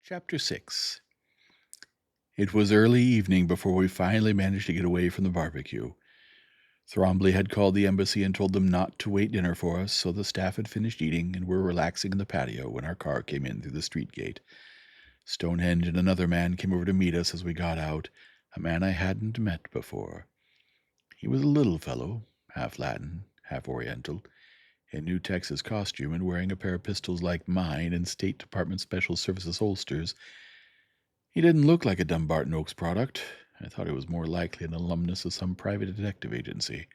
Chapter 6. It was early evening before we finally managed to get away from the barbecue. Thrombly had called the embassy and told them not to wait dinner for us, so the staff had finished eating and were relaxing in the patio when our car came in through the street gate. Stonehenge and another man came over to meet us as we got out, a man I hadn't met before. He was a little fellow, half Latin, half Oriental, in New Texas costume and wearing a pair of pistols like mine in State Department Special Services holsters. He didn't look like a Dumbarton Oaks product. I thought he was more likely an alumnus of some private detective agency.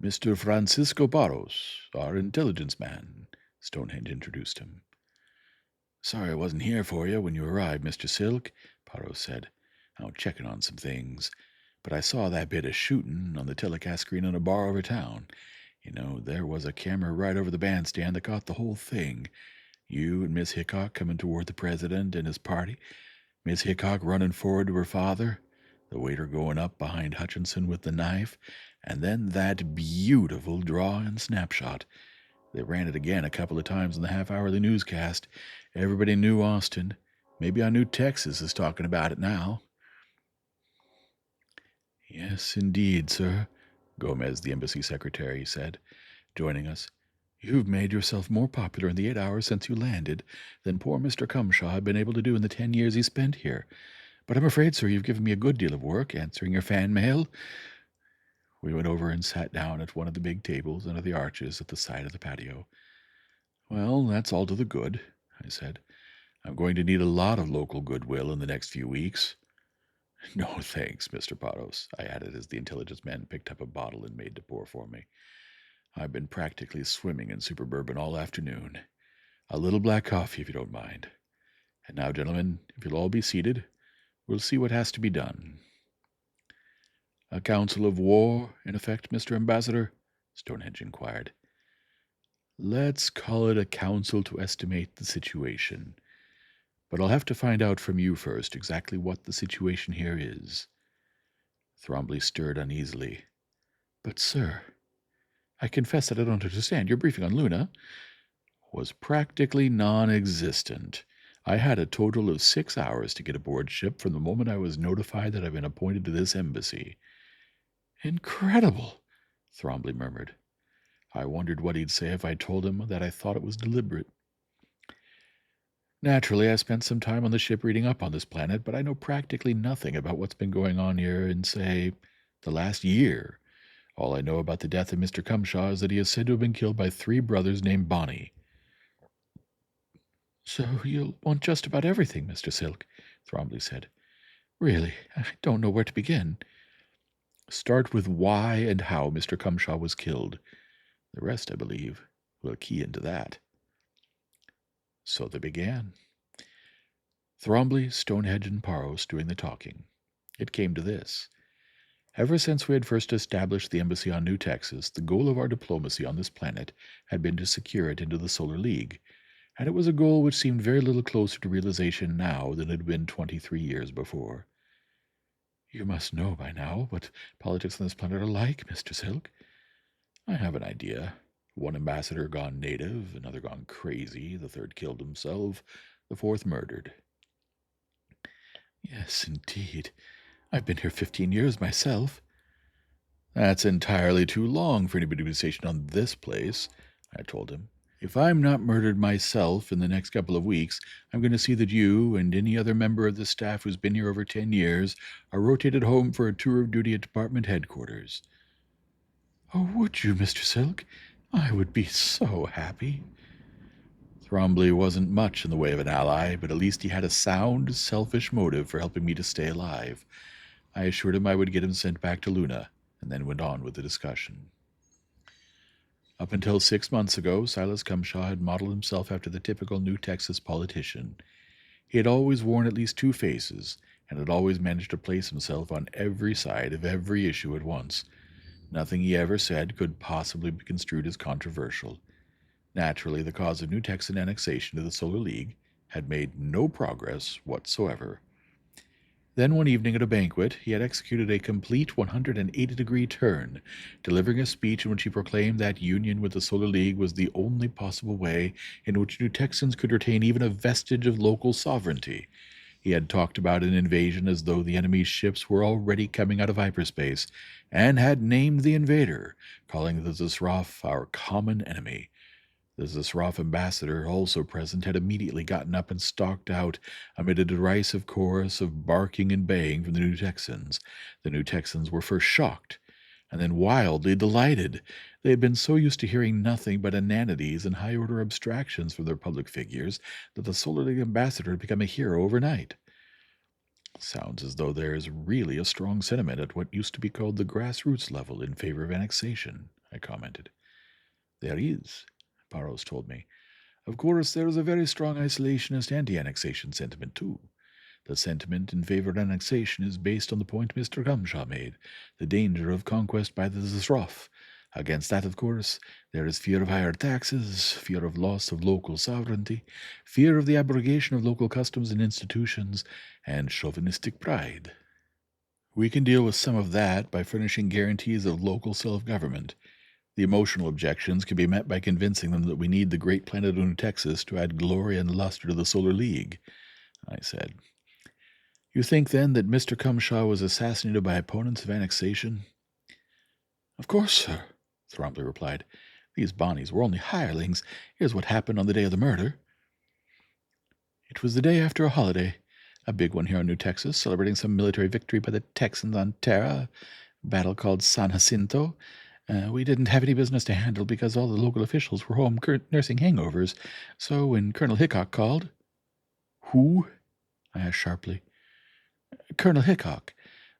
Mr. Francisco Barros, our intelligence man, Stonehenge introduced him. Sorry I wasn't here for you when you arrived, Mr. Silk, Barros said. Out checking on some things. But I saw that bit of shooting on the telecast screen in a bar over town. You know, there was a camera right over the bandstand that caught the whole thing. You and Miss Hickok coming toward the president and his party. Miss Hickok running forward to her father. The waiter going up behind Hutchinson with the knife. And then that beautiful draw-in snapshot. They ran it again a couple of times in the half-hourly newscast. Everybody knew Austin. Maybe I knew Texas is talking about it now. Yes, indeed, sir, Gomez, the embassy secretary, said, joining us. You've made yourself more popular in the 8 hours since you landed than poor Mr. Cumshaw had been able to do in the 10 years he spent here. But I'm afraid, sir, you've given me a good deal of work answering your fan mail. We went over and sat down at one of the big tables under the arches at the side of the patio. Well, that's all to the good, I said. I'm going to need a lot of local goodwill in the next few weeks. No, thanks, Mr. Barros, I added as the intelligence man picked up a bottle and made to pour for me. I've been practically swimming in super bourbon all afternoon. A little black coffee, if you don't mind. And now, gentlemen, if you'll all be seated, we'll see what has to be done. A council of war, in effect, Mr. Ambassador? Stonehenge inquired. Let's call it a council to estimate the situation. But I'll have to find out from you first exactly what the situation here is. Thrombly stirred uneasily. But, sir, I confess that I don't understand. Your briefing on Luna was practically non-existent. I had a total of 6 hours to get aboard ship from the moment I was notified that I've been appointed to this embassy. Incredible, Thrombly murmured. I wondered what he'd say if I told him that I thought it was deliberate. Naturally, I spent some time on the ship reading up on this planet, but I know practically nothing about what's been going on here in, say, the last year. All I know about the death of Mr. Cumshaw is that he is said to have been killed by 3 brothers named Bonnie. So you'll want just about everything, Mr. Silk, Thrombly said. Really, I don't know where to begin. Start with why and how Mr. Cumshaw was killed. The rest, I believe, will key into that. So they began. Thrombly, Stonehenge, and Barros doing the talking. It came to this. Ever since we had first established the embassy on New Texas, the goal of our diplomacy on this planet had been to secure it into the Solar League, and it was a goal which seemed very little closer to realization now than it had been 23 years before. You must know by now what politics on this planet are like, Mr. Silk. I have an idea. One ambassador gone native, another gone crazy, the third killed himself, the fourth murdered. Yes, indeed. I've been here 15 years myself. That's entirely too long for anybody to be stationed on this place, I told him. If I'm not murdered myself in the next couple of weeks, I'm going to see that you and any other member of the staff who's been here over 10 years are rotated home for a tour of duty at department headquarters. Oh, would you, Mr. Silk? I would be so happy. Thrombly wasn't much in the way of an ally, but at least he had a sound, selfish motive for helping me to stay alive. I assured him I would get him sent back to Luna, and then went on with the discussion. Up until 6 months ago, Silas Cumshaw had modeled himself after the typical New Texas politician. He had always worn at least 2 faces, and had always managed to place himself on every side of every issue at once. Nothing he ever said could possibly be construed as controversial. Naturally, the cause of New Texan annexation to the Solar League had made no progress whatsoever. Then one evening at a banquet, he had executed a complete 180-degree turn, delivering a speech in which he proclaimed that union with the Solar League was the only possible way in which New Texans could retain even a vestige of local sovereignty. He had talked about an invasion as though the enemy's ships were already coming out of hyperspace, and had named the invader, calling the Zisroff our common enemy. The Zisroff ambassador, also present, had immediately gotten up and stalked out amid a derisive chorus of barking and baying from the New Texans. The New Texans were first shocked, and then wildly delighted. They had been so used to hearing nothing but inanities and high-order abstractions from their public figures that the Solar League ambassador had become a hero overnight. Sounds as though there is really a strong sentiment at what used to be called the grassroots level in favor of annexation, I commented. There is, Barrows told me. Of course, there is a very strong isolationist anti-annexation sentiment, too. The sentiment in favor of annexation is based on the point Mr. Gumshaw made, the danger of conquest by the Zisroff. Against that, of course, there is fear of higher taxes, fear of loss of local sovereignty, fear of the abrogation of local customs and institutions, and chauvinistic pride. We can deal with some of that by furnishing guarantees of local self-government. The emotional objections can be met by convincing them that we need the great planet of New Texas to add glory and luster to the Solar League, I said. You think, then, that Mr. Cumshaw was assassinated by opponents of annexation? Of course, sir, Thrombley replied. These Bonnies were only hirelings. Here's what happened on the day of the murder. It was the day after a holiday, a big one here in New Texas, celebrating some military victory by the Texans on Terra, a battle called San Jacinto. We didn't have any business to handle because all the local officials were home nursing hangovers. So when Colonel Hickok called— Who? I asked sharply. Colonel Hickok,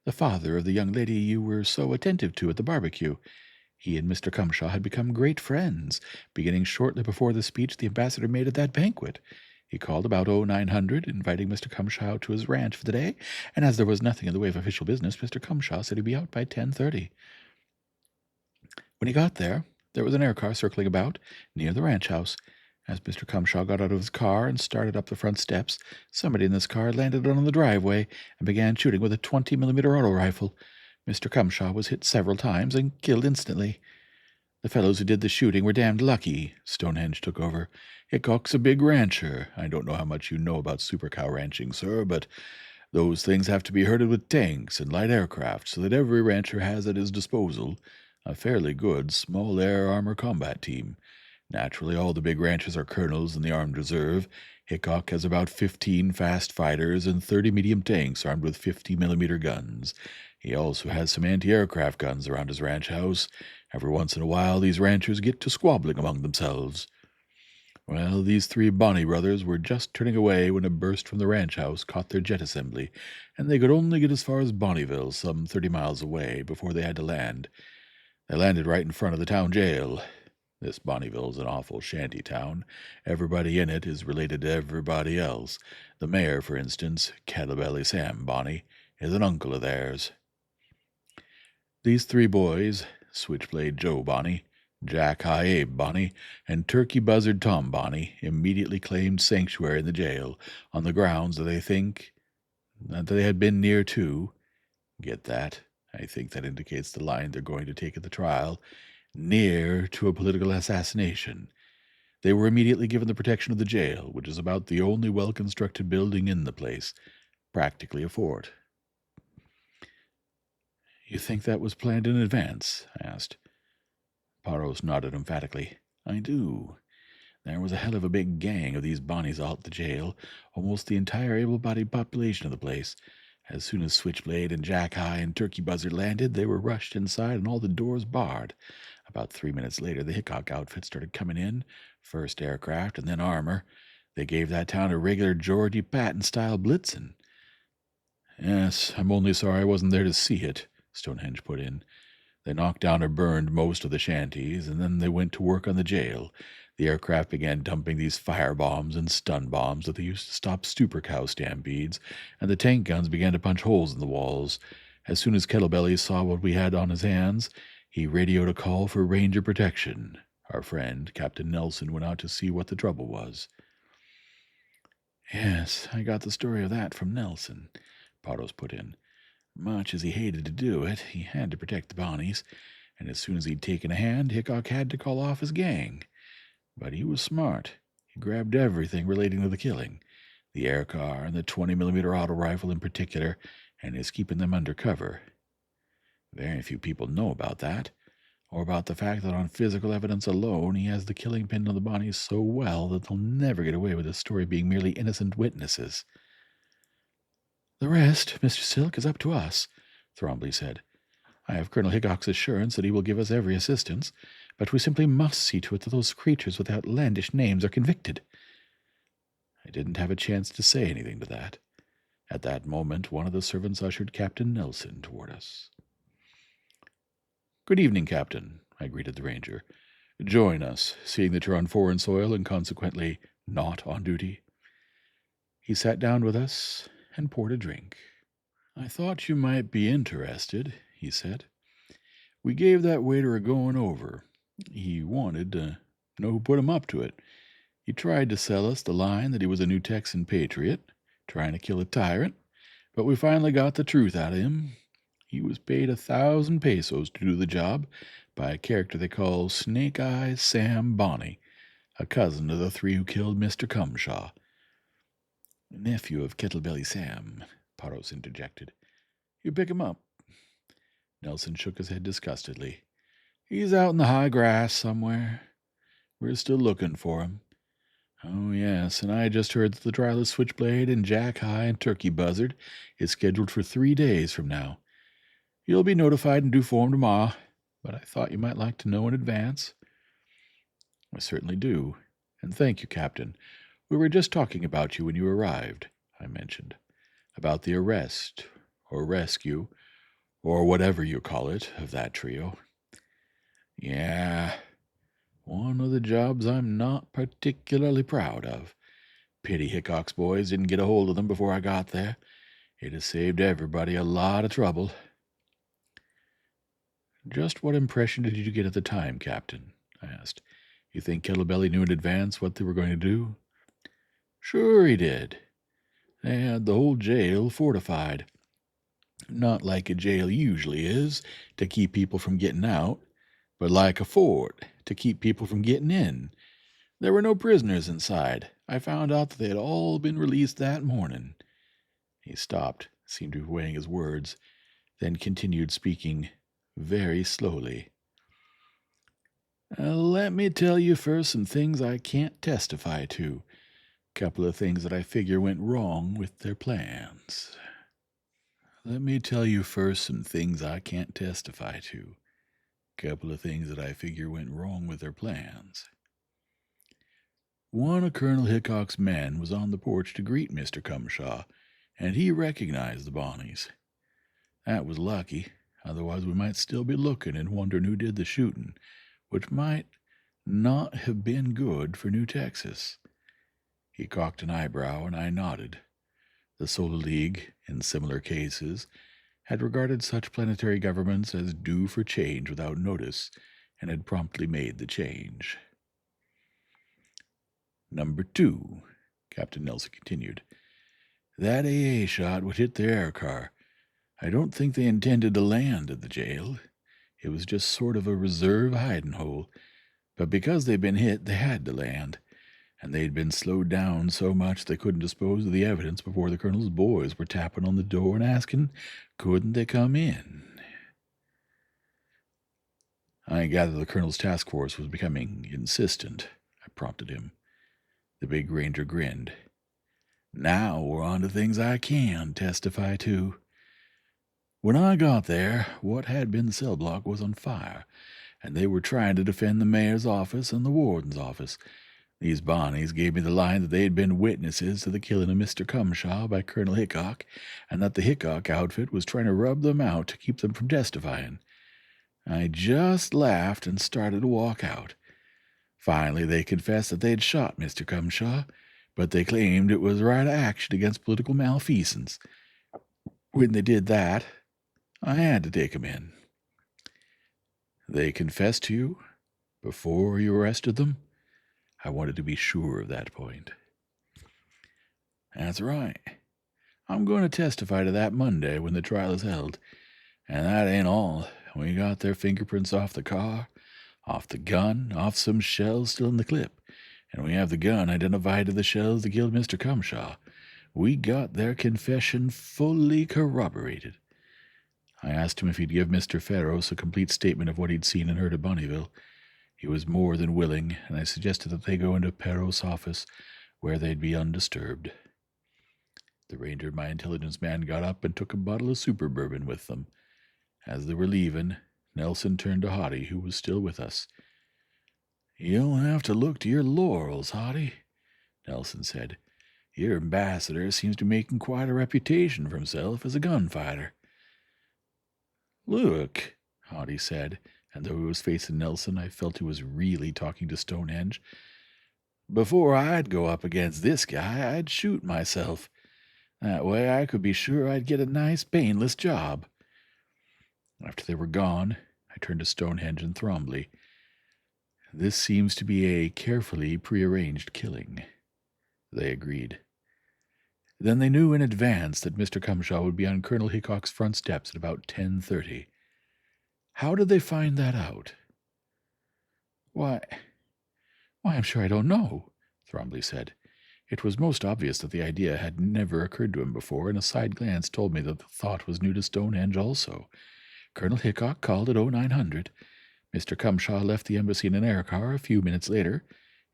the father of the young lady you were so attentive to at the barbecue. He and Mr. Cumshaw had become great friends, beginning shortly before the speech the ambassador made at that banquet. He called about 0900, inviting Mr. Cumshaw to his ranch for the day, and as there was nothing in the way of official business, Mr. Cumshaw said he'd be out by 10:30. When he got there was an air car circling about near the ranch house. As Mr. Cumshaw got out of his car and started up the front steps, somebody in this car landed on the driveway and began shooting with a 20-millimeter auto rifle. Mr. Cumshaw was hit several times and killed instantly. The fellows who did the shooting were damned lucky. Stonehenge took over. Hickok's a big rancher. I don't know how much you know about super cow ranching, sir, but those things have to be herded with tanks and light aircraft so that every rancher has at his disposal a fairly good small air armor combat team. Naturally, all the big ranchers are colonels in the armed reserve. Hickok has about 15 fast fighters and 30 medium tanks armed with 50-millimeter guns. He also has some anti-aircraft guns around his ranch house. Every once in a while, these ranchers get to squabbling among themselves. Well, these three Bonney brothers were just turning away when a burst from the ranch house caught their jet assembly, and they could only get as far as Bonneville, some 30 miles away, before they had to land. They landed right in front of the town jail. This Bonneville's an awful shanty town. Everybody in it is related to everybody else. The mayor, for instance, Kettlebelly Sam Bonney, is an uncle of theirs. These three boys, Switchblade Joe Bonney, Jack High Abe Bonney, and Turkey Buzzard Tom Bonney, immediately claimed sanctuary in the jail on the grounds that they think that they had been near to— get that? I think that indicates the line they're going to take at the trial— near to a political assassination. They were immediately given the protection of the jail, which is about the only well-constructed building in the place, practically a fort. You think that was planned in advance? I asked. Barrows nodded emphatically. I do. There was a hell of a big gang of these Bonnies out at the jail, almost the entire able-bodied population of the place. As soon as Switchblade and Jack High and Turkey Buzzard landed, they were rushed inside and all the doors barred. About 3 minutes later, the Hickok outfit started coming in, first aircraft and then armor. They gave that town a regular Georgie Patton-style blitzing. Yes, I'm only sorry I wasn't there to see it, Stonehenge put in. They knocked down or burned most of the shanties, and then they went to work on the jail. The aircraft began dumping these fire bombs and stun bombs that they used to stop stupor cow stampedes, and the tank guns began to punch holes in the walls. As soon as Kettlebelly saw what we had on his hands, he radioed a call for ranger protection. Our friend, Captain Nelson, went out to see what the trouble was. Yes, I got the story of that from Nelson. Pottos put in. Much as he hated to do it, he had to protect the Bonnies, and as soon as he'd taken a hand, Hickok had to call off his gang. But he was smart. He grabbed everything relating to the killing, the air car and the 20mm auto rifle in particular, and is keeping them under cover. Very few people know about that, or about the fact that on physical evidence alone he has the killing pin on the Bonnies so well that they'll never get away with the story being merely innocent witnesses. The rest, Mr. Silk, is up to us, Thrombly said. I have Colonel Hickok's assurance that he will give us every assistance, but we simply must see to it that those creatures with outlandish names are convicted. I didn't have a chance to say anything to that. At that moment, one of the servants ushered Captain Nelson toward us. Good evening, Captain, I greeted the ranger. Join us, seeing that you're on foreign soil and consequently not on duty. He sat down with us and poured a drink. I thought you might be interested, he said. We gave that waiter a going over. He wanted to know who put him up to it. He tried to sell us the line that he was a new Texan patriot, trying to kill a tyrant, but we finally got the truth out of him. He was paid 1,000 pesos to do the job by a character they call Snake Eyes Sam Bonney, a cousin of the three who killed Mr. Cumshaw. Nephew of Kettlebelly Sam, Pottos interjected. You pick him up. Nelson shook his head disgustedly. He's out in the high grass somewhere. We're still looking for him. Oh, yes, and I just heard that the trial of Switchblade and Jack High and Turkey Buzzard is scheduled for 3 days from now. You'll be notified in due form tomorrow, but I thought you might like to know in advance. I certainly do, and thank you, Captain. We were just talking about you when you arrived, I mentioned, about the arrest, or rescue, or whatever you call it, of that trio. Yeah, one of the jobs I'm not particularly proud of. Pity Hickok's boys didn't get a hold of them before I got there. It has saved everybody a lot of trouble. Just what impression did you get at the time, Captain? I asked. You think Kettlebelly knew in advance what they were going to do? Sure he did. They had the whole jail fortified. Not like a jail usually is, to keep people from getting out, but like a fort, to keep people from getting in. There were no prisoners inside. I found out that they had all been released that morning. He stopped, seemed to be weighing his words, then continued speaking very slowly. Let me tell you first some things I can't testify to. Couple of things that I figure went wrong with their plans. Let me tell you first some things I can't testify to. Couple of things that I figure went wrong with their plans. One of Colonel Hickok's men was on the porch to greet Mr. Cumshaw, and he recognized the Bonnies. That was lucky, otherwise we might still be looking and wondering who did the shooting, which might not have been good for New Texas. He cocked an eyebrow, and I nodded. The Solar League, in similar cases, had regarded such planetary governments as due for change without notice, and had promptly made the change. Number 2, Captain Nelson continued. That AA shot would hit the air car. I don't think they intended to land at the jail. It was just sort of a reserve hiding hole. But because they'd been hit, they had to land. And they'd been slowed down so much they couldn't dispose of the evidence before the colonel's boys were tapping on the door and asking, couldn't they come in? I gathered the colonel's task force was becoming insistent, I prompted him. The big ranger grinned. Now we're on to things I can testify to. When I got there, what had been the cell block was on fire, and they were trying to defend the mayor's office and the warden's office. These Bonnies gave me the line that they had been witnesses to the killing of Mr. Cumshaw by Colonel Hickok, and that the Hickok outfit was trying to rub them out to keep them from testifying. I just laughed and started to walk out. Finally, they confessed that they had shot Mr. Cumshaw, but they claimed it was right action against political malfeasance. When they did that, I had to take 'em in. They confessed to you before you arrested them? I wanted to be sure of that point. That's right. I'm going to testify to that Monday when the trial is held. And that ain't all. We got their fingerprints off the car, off the gun, off some shells still in the clip. And we have the gun identified to the shells that killed Mr. Cumshaw. We got their confession fully corroborated. I asked him if he'd give Mr. Farros a complete statement of what he'd seen and heard at Bonneville. He was more than willing, and I suggested that they go into Farros' office, where they'd be undisturbed. The ranger and my intelligence man got up and took a bottle of super bourbon with them. As they were leaving, Nelson turned to Hottie, who was still with us. "You'll have to look to your laurels, Hottie," Nelson said. "Your ambassador seems to be making quite a reputation for himself as a gunfighter." "Look," Hottie said, and though he was facing Nelson, I felt he was really talking to Stonehenge. "Before I'd go up against this guy, I'd shoot myself. That way I could be sure I'd get a nice, painless job." After they were gone, I turned to Stonehenge and Thrombly. "This seems to be a carefully prearranged killing." They agreed. Then they knew in advance that Mr. Cumshaw would be on Colonel Hickok's front steps at about 10:30. How did they find that out? Why, I'm sure I don't know," Thrombly said. It was most obvious that the idea had never occurred to him before, and a side glance told me that the thought was new to Stonehenge also. Colonel Hickok called at 0900. Mr. Cumshaw left the embassy in an air car a few minutes later.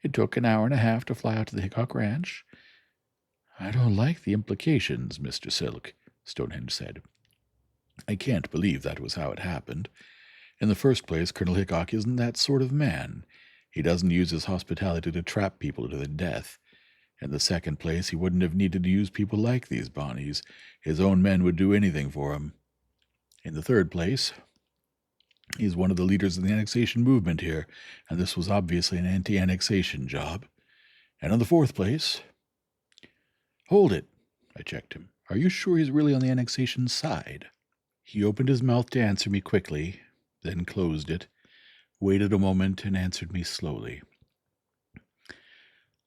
It took an hour and a half to fly out to the Hickok ranch. "I don't like the implications, Mr. Silk," Stonehenge said. "I can't believe that was how it happened. In the first place, Colonel Hickok isn't that sort of man. He doesn't use his hospitality to trap people to their death. In the second place, he wouldn't have needed to use people like these Bonnies. His own men would do anything for him. In the third place, he's one of the leaders of the annexation movement here, and this was obviously an anti-annexation job. And in the fourth place—" "Hold it," I checked him. "Are you sure he's really on the annexation side?" He opened his mouth to answer me quickly, then closed it, waited a moment, and answered me slowly.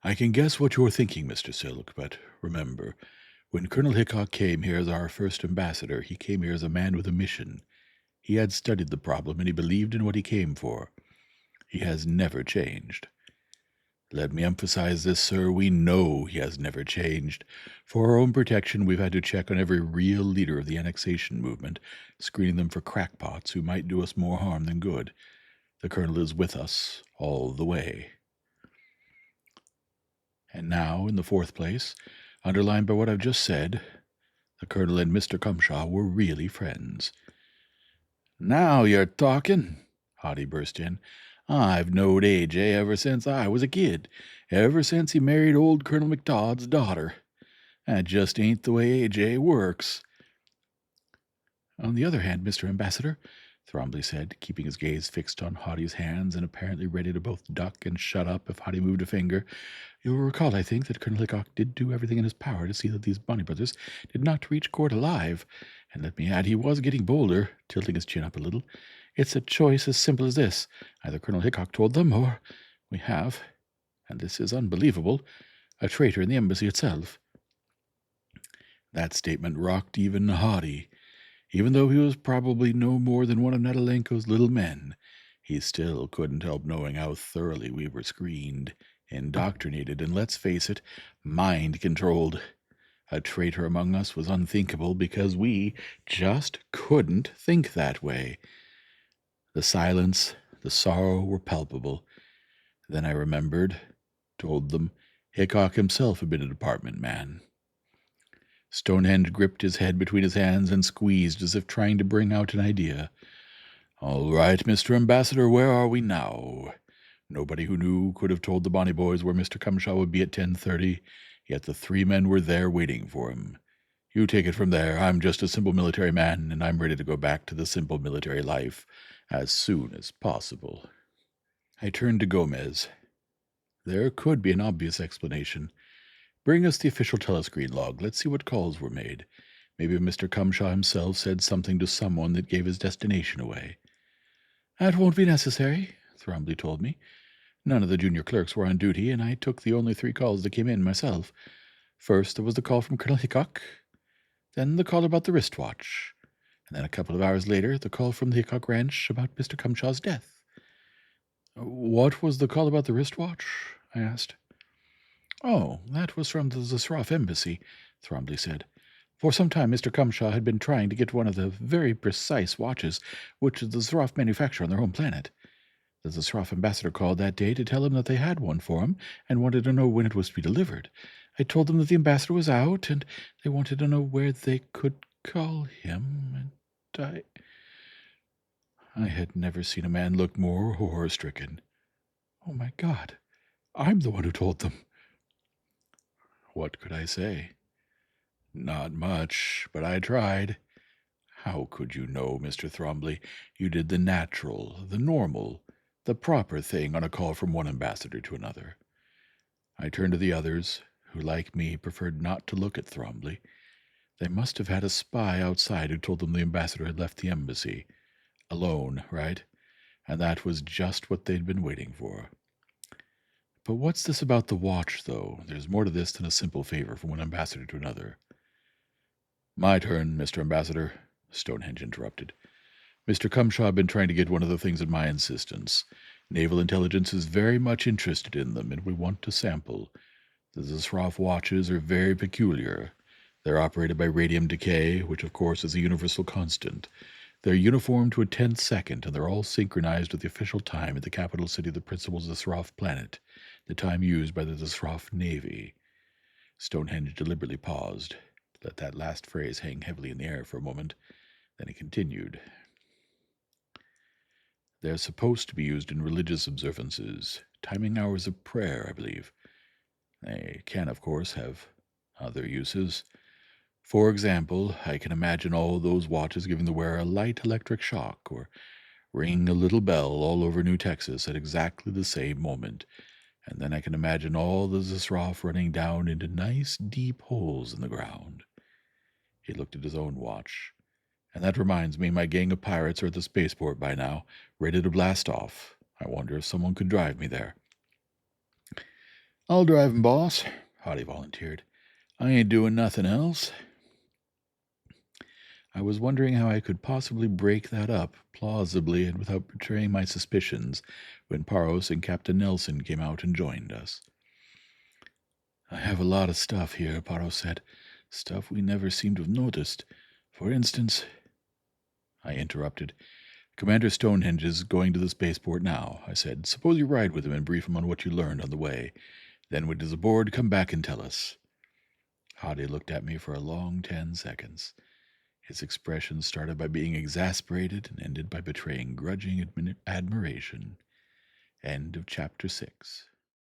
"I can guess what you're thinking, Mr. Silk, but remember, when Colonel Hickok came here as our first ambassador, he came here as a man with a mission. He had studied the problem, and he believed in what he came for. He has never changed. Let me emphasize this, sir. We know he has never changed. For our own protection, we've had to check on every real leader of the annexation movement, screening them for crackpots who might do us more harm than good. The colonel is with us all the way. And now, in the fourth place, underlined by what I've just said, the colonel and Mr. Cumshaw were really friends." "Now you're talking," Hottie burst in. "I've knowed A.J. ever since I was a kid, ever since he married old Colonel McDodd's daughter. That just ain't the way A.J. works." "On the other hand, Mr. Ambassador," Thrombly said, keeping his gaze fixed on Hottie's hands and apparently ready to both duck and shut up if Hottie moved a finger, "you'll recall, I think, that Colonel Hickok did do everything in his power to see that these Bonney brothers did not reach court alive. And let me add, he was getting bolder," tilting his chin up a little. "It's a choice as simple as this. Either Colonel Hickok told them, or we have, and this is unbelievable, a traitor in the embassy itself." That statement rocked even Hottie. Even though he was probably no more than one of Natalenko's little men, he still couldn't help knowing how thoroughly we were screened, indoctrinated, and, let's face it, mind-controlled. A traitor among us was unthinkable because we just couldn't think that way. The silence, the sorrow were palpable. Then I remembered, told them, Hickok himself had been a department man. Stonehenge gripped his head between his hands and squeezed as if trying to bring out an idea. "All right, Mr. Ambassador, where are we now? Nobody who knew could have told the Bonnie boys where Mr. Cumshaw would be at 10:30, yet the three men were there waiting for him. You take it from there. I'm just a simple military man, and I'm ready to go back to the simple military life as soon as possible." I turned to Gomez. There could be an obvious explanation. Bring us the official telescreen log. Let's see what calls were made. Maybe Mr. Cumshaw himself said something to someone that gave his destination away. "That won't be necessary," Thrombly told me. "None of the junior clerks were on duty, and I took the only 3 calls that came in myself. First, there was the call from Colonel Hickok. Then the call about the wristwatch. And then a couple of hours later, the call from the Hickok Ranch about Mr. Cumshaw's death. What was the call about the wristwatch? I asked. Oh, that was from the Zasroff embassy, Thrombly said. For some time, Mr. Cumshaw had been trying to get one of the very precise watches which the Zasroff manufacture on their home planet. The Zasroff ambassador called that day to tell him that they had one for him and wanted to know when it was to be delivered. I told them that the ambassador was out and they wanted to know where they could call him, and I had never seen a man look more horror-stricken. Oh, my God, I'm the one who told them. What could I say? Not much, but I tried. How could you know, Mr. Thrombly? You did the natural, the normal, the proper thing on a call from one ambassador to another. I turned to the others, who, like me, preferred not to look at Thrombly. They must have had a spy outside who told them the ambassador had left the embassy. Alone, right? And that was just what they'd been waiting for. But what's this about the watch, though? There's more to this than a simple favor from one ambassador to another. My turn, Mr. Ambassador, Stonehenge interrupted. Mr. Cumshaw had been trying to get one of the things at my insistence. Naval intelligence is very much interested in them, and we want to sample. The Zasroff watches are very peculiar. They're operated by radium decay, which of course is a universal constant. They're uniform to a 10th second, and they're all synchronized with the official time at the capital city of the principal Zasroff planet, the time used by the Zasroff Navy. Stonehenge deliberately paused, let that last phrase hang heavily in the air for a moment. Then he continued. They're supposed to be used in religious observances, timing hours of prayer, I believe. They can, of course, have other uses. For example, I can imagine all those watches giving the wearer a light electric shock, or ring a little bell all over New Texas at exactly the same moment, and then I can imagine all the Zasroff running down into nice deep holes in the ground. He looked at his own watch. And that reminds me, my gang of pirates are at the spaceport by now, ready to blast off. I wonder if someone could drive me there. I'll drive 'em, boss, Hoddy volunteered. I ain't doing nothing else. I was wondering how I could possibly break that up, plausibly and without betraying my suspicions, when Paros and Captain Nelson came out and joined us. I have a lot of stuff here, Paros said. Stuff we never seem to have noticed. For instance... I interrupted. Commander Stonehenge is going to the spaceport now, I said. Suppose you ride with him and brief him on what you learned on the way. Then when he's aboard, come back and tell us. Hoddy looked at me for a long 10 seconds. His expression started by being exasperated and ended by betraying grudging admiration. End of chapter 6.